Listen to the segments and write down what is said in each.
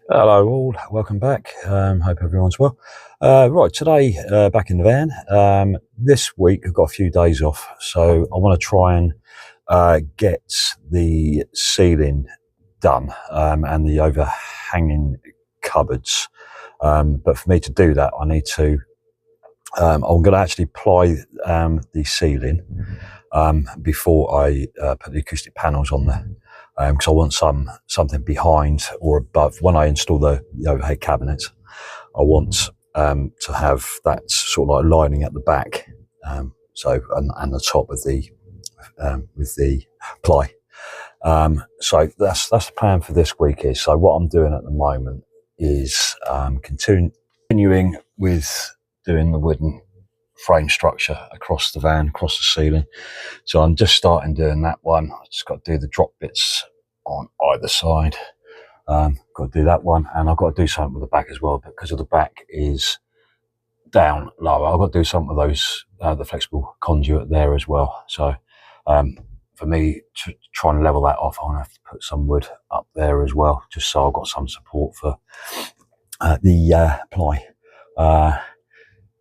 Hello all, welcome back. Hope everyone's well. Right, today back in the van. This week I've got a few days off, so I want to try and get the ceiling done and the overhanging cupboards. But for me to do that, I need to. I'm going to actually ply the ceiling before I put the acoustic panels on there. Because I want something behind or above. When I install the overhead cabinets, I want to have that sort of like lining at the back, so and the top of the with the ply. So that's the plan for this week. So what I'm doing at the moment is continuing with doing the wooden frame structure across the van, across the ceiling. So I'm just starting doing that one. I just got to do the drop bits on either side. Got to do that one, and I've got to do something with the back as well, because of the back is down lower. I've got to do something with those the flexible conduit there as well. So for me to try and level that off, I'm gonna have to put some wood up there as well, just so I've got some support for the ply.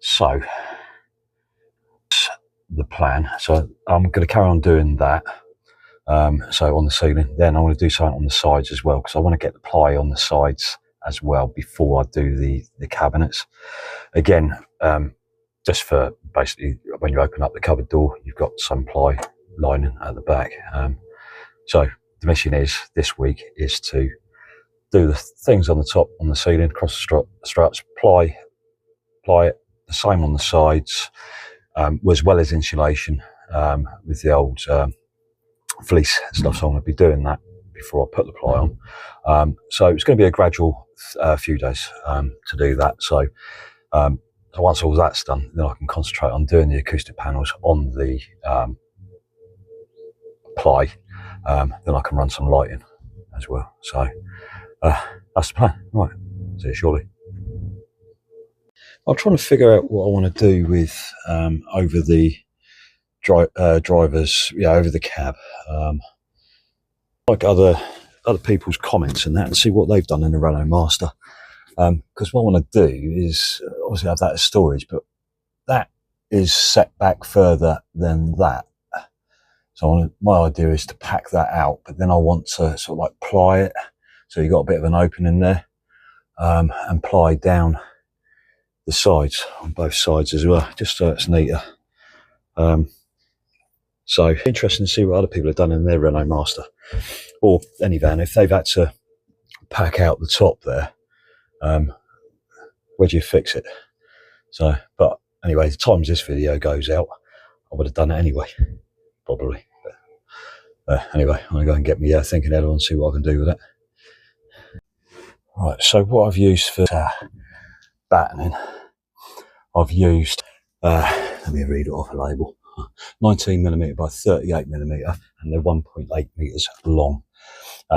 So the plan. So I'm going to carry on doing that. So on the ceiling, then I want to do something on the sides as well, because I want to get the ply on the sides as well before I do the cabinets. Again, just for basically when you open up the cupboard door, you've got some ply lining at the back. So the mission is this week is to do the things on the top, on the ceiling, across the struts, ply it, the same on the sides. As well as insulation with the old fleece stuff, so I'm going to be doing that before I put the ply on. So it's going to be a gradual few days to do that. So once all that's done, then I can concentrate on doing the acoustic panels on the ply. Then I can run some lighting as well. So that's the plan. Right, see you shortly. I'm trying to figure out what I want to do with over the drivers, over the cab, like other people's comments and that, and see what they've done in the Renault Master. Because what I want to do is obviously have that as storage, but that is set back further than that. So my idea is to pack that out, but then I want to sort of like ply it, so you've got a bit of an opening there, and ply down the sides on both sides as well, just so it's neater. So interesting to see what other people have done in their Renault Master or any van, if they've had to pack out the top there. Where do you fix it? So, but anyway, the time this video goes out, I would have done it anyway, probably. But anyway, I'm gonna go and get me thinking head on and see what I can do with it. Right, so what I've used for battening, I've used, let me read it off a label, 19mm by 38mm, and they're 1.8 meters long.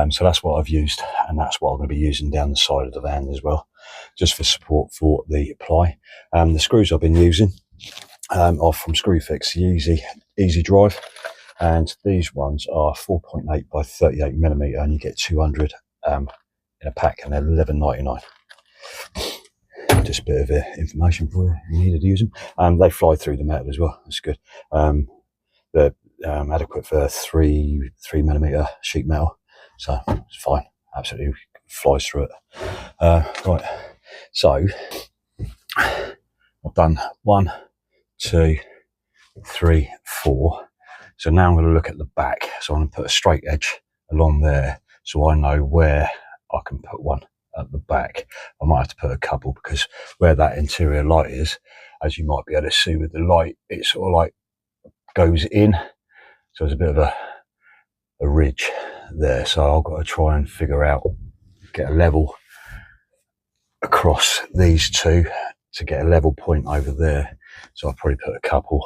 So that's what I've used, and that's what I'm going to be using down the side of the van as well, just for support for the ply. The screws I've been using are from Screwfix, the Easy Drive, and these ones are 4.8 by 38mm, and you get 200 in a pack, and they're $11.99. Just a bit of information for you. You needed to use them. They fly through the metal as well. That's good. They're adequate for 3mm sheet metal, so it's fine. Absolutely flies through it. Right. So I've done 1, 2, 3, 4. So now I'm going to look at the back. So I'm going to put a straight edge along there, so I know where I can put one at the back. I might have to put a couple, because where that interior light is, as you might be able to see with the light, it sort of like goes in, so there's a bit of a ridge there. So I've got to try and figure out, get a level across these two to get a level point over there. So I'll probably put a couple,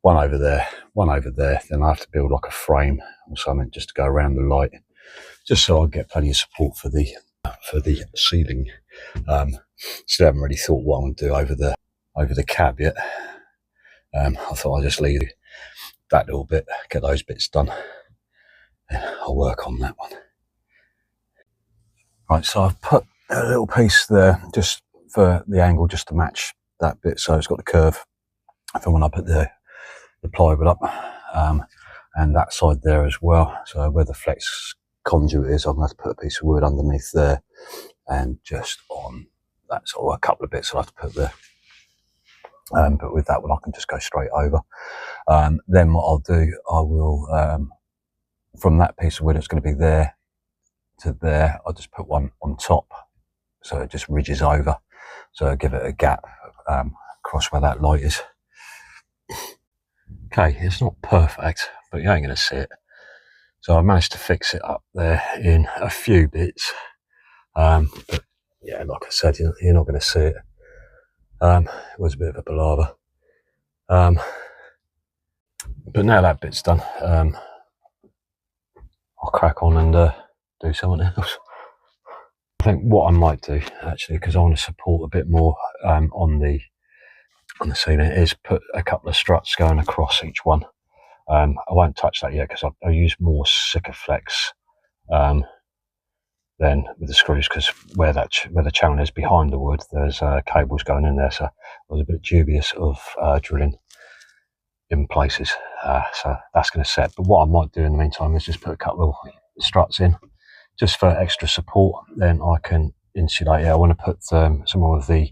one over there, one over there. Then I have to build like a frame or something just to go around the light, just so I get plenty of support for the ceiling. Still haven't really thought what I'm going to do over the cab yet. I thought I'd just leave that little bit, get those bits done, and I'll work on that one. Right, so I've put a little piece there just for the angle, just to match that bit, so it's got the curve for when I put the plywood up, and that side there as well. So where the flex conduit is, I'm going to have to put a piece of wood underneath there, and just on that sort of a couple of bits I'll have to put there. But with that one I can just go straight over. Then what I'll do, I will, from that piece of wood it's going to be there to there, I'll just put one on top so it just ridges over, so I'll give it a gap across where that light is. Okay, it's not perfect, but you ain't going to see it. So I managed to fix it up there in a few bits, but yeah, like I said, you're not going to see it. It was a bit of a palaver, but now that bit's done, I'll crack on and do something else. I think what I might do, actually, because I want to support a bit more on the ceiling, is put a couple of struts going across each one. I won't touch that yet because I'll use more Sikaflex than with the screws, because where the channel is behind the wood, there's cables going in there, so I was a bit dubious of drilling in places, so that's going to set. But what I might do in the meantime is just put a couple of struts in just for extra support. Then I can insulate it. I want to put some more of the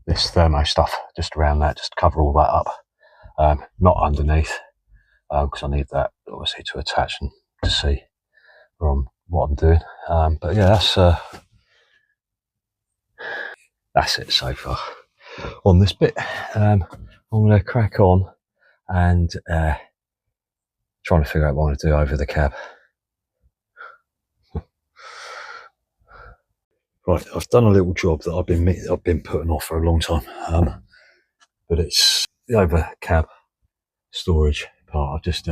this thermo stuff just around that, just to cover all that up, not underneath, because I need that obviously to attach and to see what I'm doing. But yeah, that's it so far on this bit. I'm going to crack on and trying to figure out what I'm going to do over the cab. Right, I've done a little job that I've been putting off for a long time, but it's the over cab storage part. I've just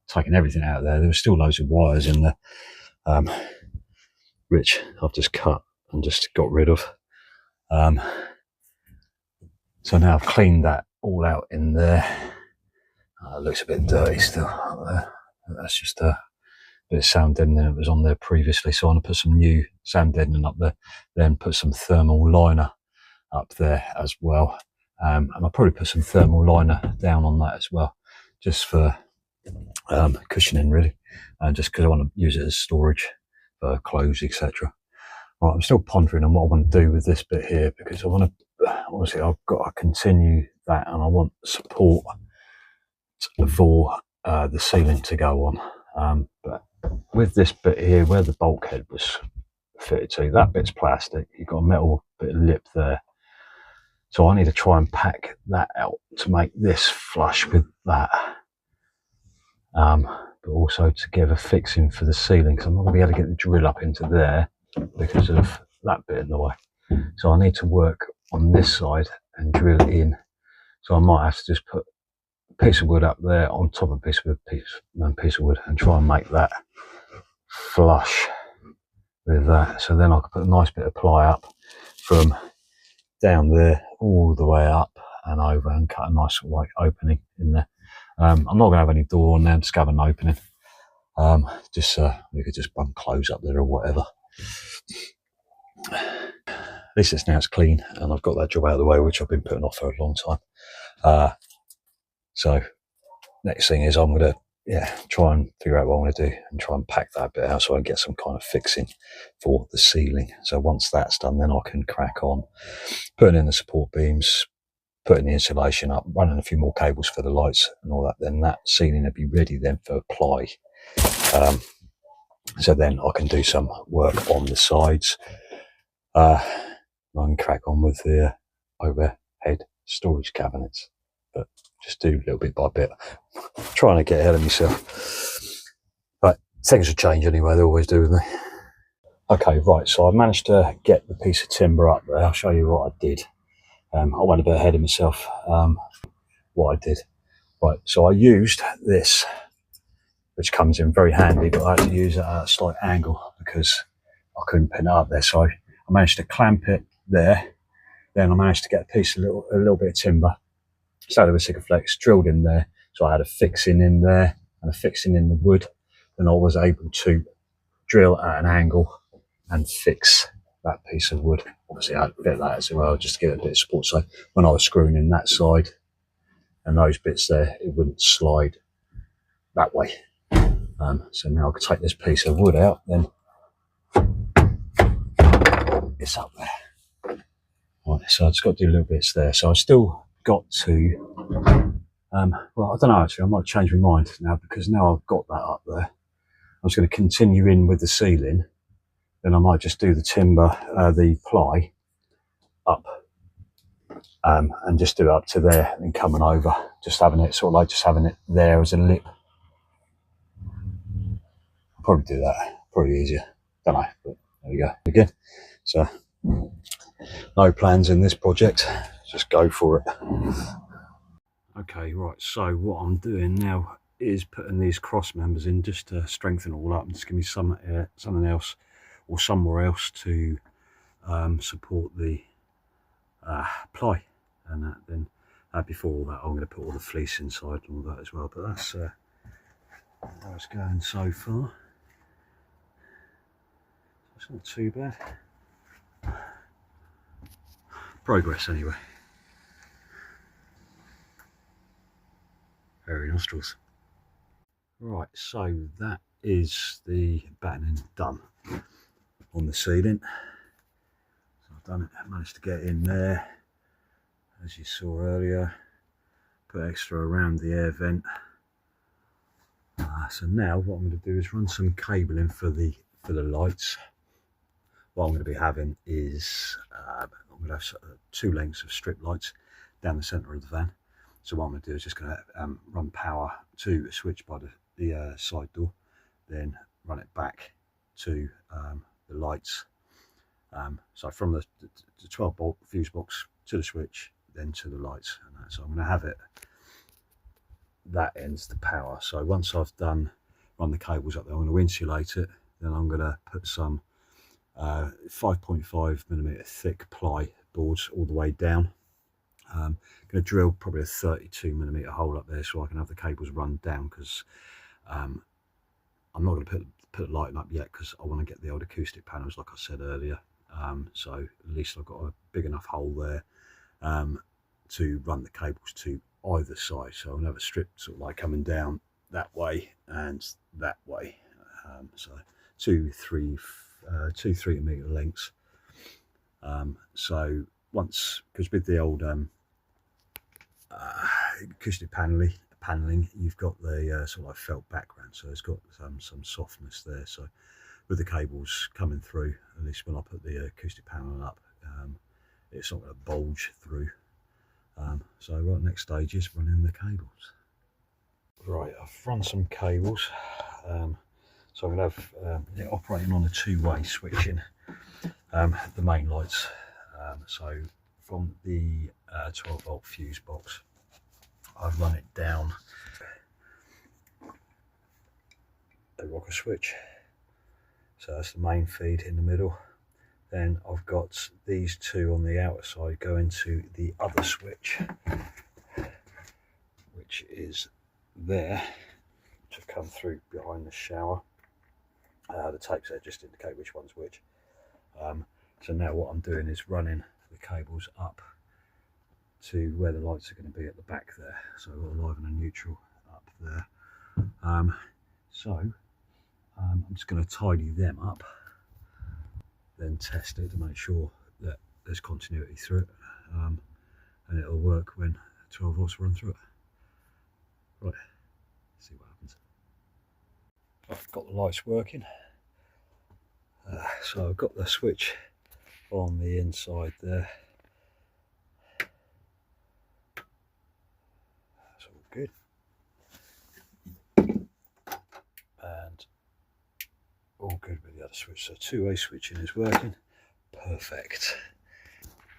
taken everything out of there. There were still loads of wires in there, which I've just cut and just got rid of. So now I've cleaned that all out in there. It looks a bit dirty still up there. That's just a bit of sand deadening that was on there previously, so I'm going to put some new sand deadening up there, then put some thermal liner up there as well, and I'll probably put some thermal liner down on that as well, just for cushioning really, and just because I want to use it as storage for clothes, etc. Right, I'm still pondering on what I want to do with this bit here, because I want to, obviously I've got to continue that, and I want support for the ceiling to go on, but with this bit here where the bulkhead was fitted to, that bit's plastic, you've got a metal bit of lip there, so I need to try and pack that out to make this flush with that, but also to give a fixing for the ceiling, because I'm not going to be able to get the drill up into there because of that bit in the way. So I need to work on this side and drill it in, so I might have to just put a piece of wood up there on top of a piece of wood and try and make that flush with that. So then I can put a nice bit of ply up from down there all the way up and over, and cut a nice sort of like opening in there. I'm not going to have any door on there, just have an opening, just so we could just bung clothes up there or whatever. At least it's clean, and I've got that job out of the way, which I've been putting off for a long time. So next thing is I'm going to try and figure out what I want to do and try and pack that bit out so I can get some kind of fixing for the ceiling. So once that's done, then I can crack on putting in the support beams, putting the insulation up, running a few more cables for the lights and all that. Then that ceiling will be ready then for ply. So then I can do some work on the sides. I can crack on with the overhead storage cabinets, but just do little bit by bit, trying to get ahead of myself. But things will change anyway, they always do with me. Okay, right, so I managed to get the piece of timber up there. I'll show you what I did. I went a bit ahead of myself, what I did. Right, so I used this, which comes in very handy, but I had to use it at a slight angle because I couldn't pin it up there. So I managed to clamp it there. Then I managed to get a little bit of timber, started with Sikaflex, drilled in there. So I had a fixing in there and a fixing in the wood. And I was able to drill at an angle and fix that piece of wood. Obviously I fit that as well just to give it a bit of support, so when I was screwing in that side and those bits there, it wouldn't slide that way. So now I can take this piece of wood out, then it's up there. Right, so I've just got to do little bits there. So I still got to, well, I don't know actually, I might change my mind now, because now I've got that up there, I was going to continue in with the ceiling, then I might just do the timber, the ply up, and just do it up to there, and coming over, just having it sort of like just having it there as a lip. I'll probably do that, probably easier, don't know, but there we go again. So no plans in this project, just go for it. Okay, right, so what I'm doing now is putting these cross members in just to strengthen all up and just give me something else or somewhere else to support the ply, and that then before all that I'm going to put all the fleece inside and all that as well, but that's how it's going so far. It's not too bad. Progress anyway. Hairy nostrils. Right, so that is the battening done on the ceiling. So I've done it, managed to get in there, as you saw earlier, put extra around the air vent. So now what I'm going to do is run some cabling for the lights. What I'm going to be having is I'm going to have 2 lengths of strip lights down the centre of the van. So what I'm going to do is just going to run power to a switch by the side door, then run it back to the lights. So from the 12 volt fuse box to the switch, then to the lights. And that. So I'm going to have it, that ends the power. So once I've run the cables up there, I'm going to insulate it. Then I'm going to put some 5.5mm thick ply boards all the way down. I'm going to drill probably a 32mm hole up there so I can have the cables run down, because I'm not going to put lighting up yet, because I want to get the old acoustic panels like I said earlier. So at least I've got a big enough hole there to run the cables to either side. So I'll have a strip sort of like coming down that way and that way. So two 3-meter lengths. So once, because with the old acoustic paneling, you've got the sort of like felt background, so it's got some softness there. So with the cables coming through, at least when I put the acoustic paneling up, it's not going to bulge through. So right, next stage is running the cables. Right, I've run some cables. So I'm going to have it operating on a 2-way switching the main lights. So from the 12 volt fuse box, I've run it down a rocker switch. So that's the main feed in the middle. Then I've got these 2 on the outer side going to the other switch, which is there to come through behind the shower. The tapes there just indicate which one's which. So now what I'm doing is running the cables up to where the lights are going to be at the back there. So we've got live and a neutral up there. I'm just going to tidy them up, then test it to make sure that there's continuity through it, and it'll work when 12 volts run through it. Right, see what happens. I've got the lights working. So I've got the switch on the inside there. That's all good. And all good with the other switch. So 2-way switching is working. Perfect.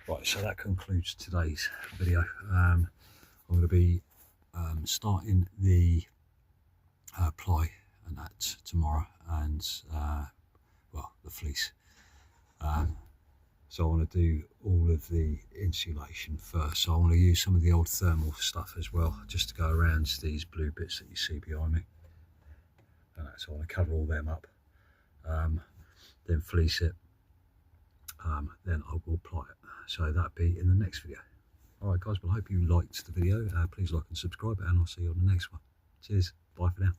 Right, so that concludes today's video. I'm going to be starting the ply and that tomorrow, and well, the fleece. So I want to do all of the insulation first. So I want to use some of the old thermal stuff as well, just to go around these blue bits that you see behind me. So I want to cover all them up. then fleece it, then I will apply it. So that'll be in the next video. All right, guys, well, I hope you liked the video. Please like and subscribe, and I'll see you on the next one. Cheers. Bye for now.